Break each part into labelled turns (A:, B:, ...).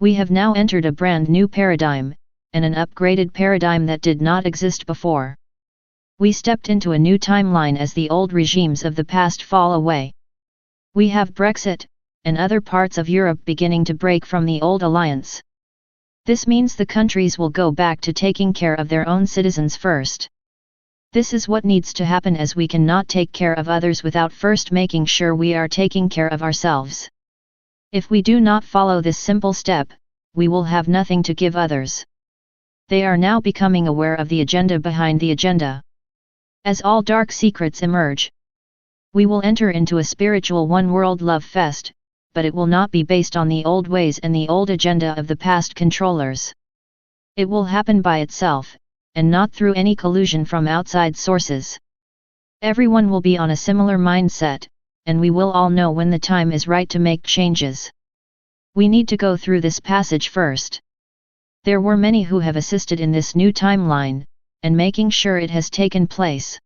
A: We have now entered a brand new paradigm, and an upgraded paradigm that did not exist before. We stepped into a new timeline as the old regimes of the past fall away. We have Brexit, and other parts of Europe beginning to break from the old alliance. This means the countries will go back to taking care of their own citizens first. This is what needs to happen, as we cannot take care of others without first making sure we are taking care of ourselves. If we do not follow this simple step, we will have nothing to give others. They are now becoming aware of the agenda behind the agenda. As all dark secrets emerge, we will enter into a spiritual one-world love fest, but it will not be based on the old ways and the old agenda of the past controllers. It will happen by itself, and not through any collusion from outside sources. Everyone will be on a similar mindset, and we will all know when the time is right to make changes. We need to go through this passage first. There were many who have assisted in this new timeline, and making sure it has taken place.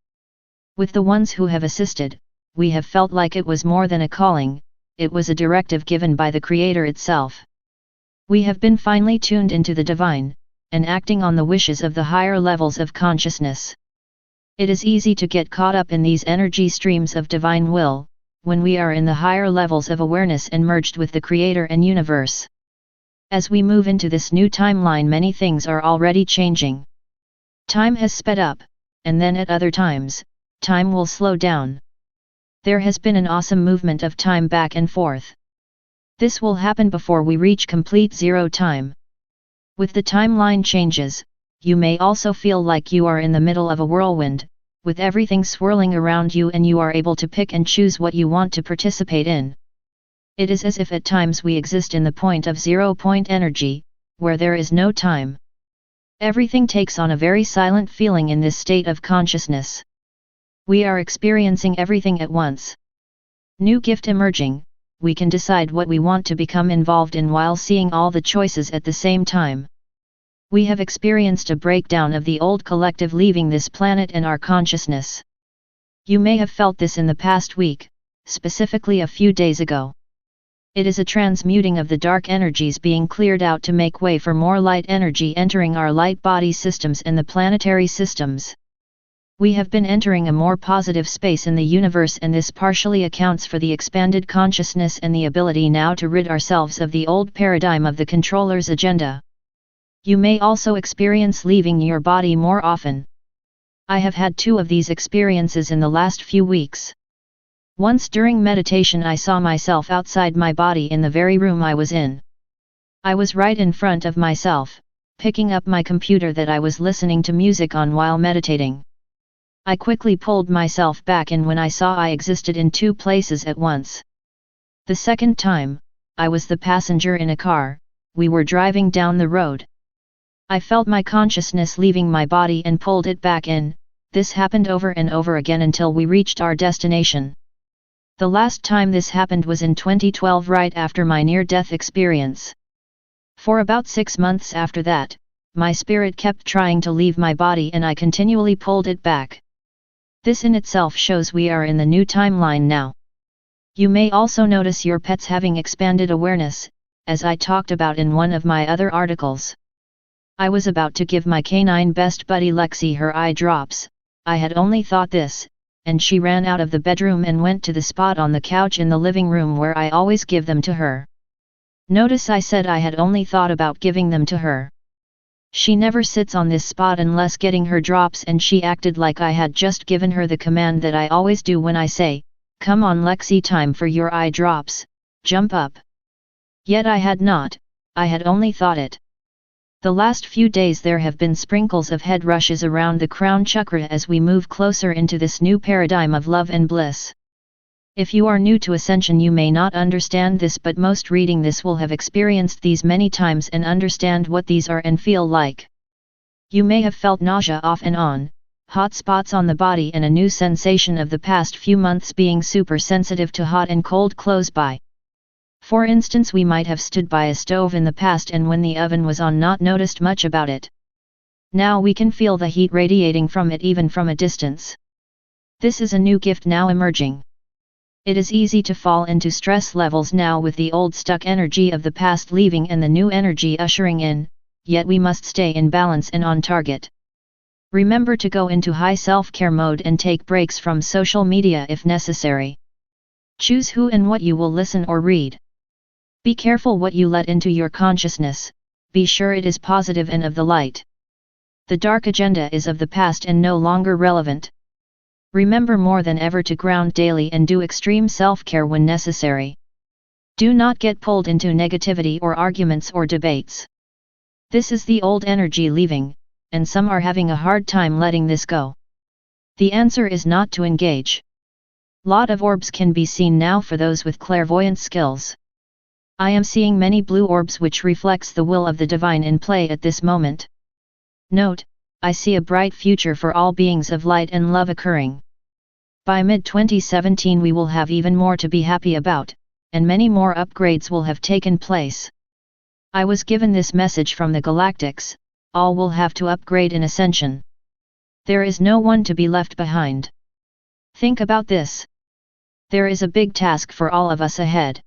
A: With the ones who have assisted, we have felt like it was more than a calling, it was a directive given by the Creator itself. We have been finely tuned into the divine, and acting on the wishes of the higher levels of consciousness. It is easy to get caught up in these energy streams of divine will, when we are in the higher levels of awareness and merged with the Creator and universe. As we move into this new timeline, many things are already changing. Time has sped up, and then at other times, time will slow down. There has been an awesome movement of time back and forth. This will happen before we reach complete zero time. With the timeline changes, you may also feel like you are in the middle of a whirlwind, with everything swirling around you, and you are able to pick and choose what you want to participate in. It is as if at times we exist in the point of 0 point energy, where there is no time. Everything takes on a very silent feeling in this state of consciousness. We are experiencing everything at once. New gift emerging, we can decide what we want to become involved in while seeing all the choices at the same time. We have experienced a breakdown of the old collective leaving this planet and our consciousness. You may have felt this in the past week, specifically a few days ago. It is a transmuting of the dark energies being cleared out to make way for more light energy entering our light body systems and the planetary systems. We have been entering a more positive space in the universe, and this partially accounts for the expanded consciousness and the ability now to rid ourselves of the old paradigm of the controller's agenda. You may also experience leaving your body more often. I have had 2 of these experiences in the last few weeks. Once during meditation I saw myself outside my body in the very room I was in. I was right in front of myself, picking up my computer that I was listening to music on while meditating. I quickly pulled myself back in when I saw I existed in 2 places at once. The second time, I was the passenger in a car, we were driving down the road. I felt my consciousness leaving my body and pulled it back in. This happened over and over again until we reached our destination. The last time this happened was in 2012, right after my near-death experience. For about 6 months after that, my spirit kept trying to leave my body and I continually pulled it back. This in itself shows we are in the new timeline now. You may also notice your pets having expanded awareness, as I talked about in one of my other articles. I was about to give my canine best buddy Lexi her eye drops. I had only thought this, and she ran out of the bedroom and went to the spot on the couch in the living room where I always give them to her. Notice I said I had only thought about giving them to her. She never sits on this spot unless getting her drops, and she acted like I had just given her the command that I always do when I say, "Come on Lexi, time for your eye drops, jump up." Yet I had not, I had only thought it. The last few days there have been sprinkles of head rushes around the crown chakra as we move closer into this new paradigm of love and bliss. If you are new to Ascension you may not understand this, but most reading this will have experienced these many times and understand what these are and feel like. You may have felt nausea off and on, hot spots on the body, and a new sensation of the past few months being super sensitive to hot and cold close by. For instance, we might have stood by a stove in the past and when the oven was on not noticed much about it. Now we can feel the heat radiating from it even from a distance. This is a new gift now emerging. It is easy to fall into stress levels now with the old stuck energy of the past leaving and the new energy ushering in, yet we must stay in balance and on target. Remember to go into high self-care mode and take breaks from social media if necessary. Choose who and what you will listen or read. Be careful what you let into your consciousness, be sure it is positive and of the light. The dark agenda is of the past and no longer relevant. Remember more than ever to ground daily and do extreme self-care when necessary. Do not get pulled into negativity or arguments or debates. This is the old energy leaving, and some are having a hard time letting this go. The answer is not to engage. Lot of orbs can be seen now for those with clairvoyant skills. I am seeing many blue orbs which reflects the will of the divine in play at this moment. Note, I see a bright future for all beings of light and love occurring. By mid-2017 we will have even more to be happy about, and many more upgrades will have taken place. I was given this message from the galactics, all will have to upgrade in ascension. There is no one to be left behind. Think about this. There is a big task for all of us ahead.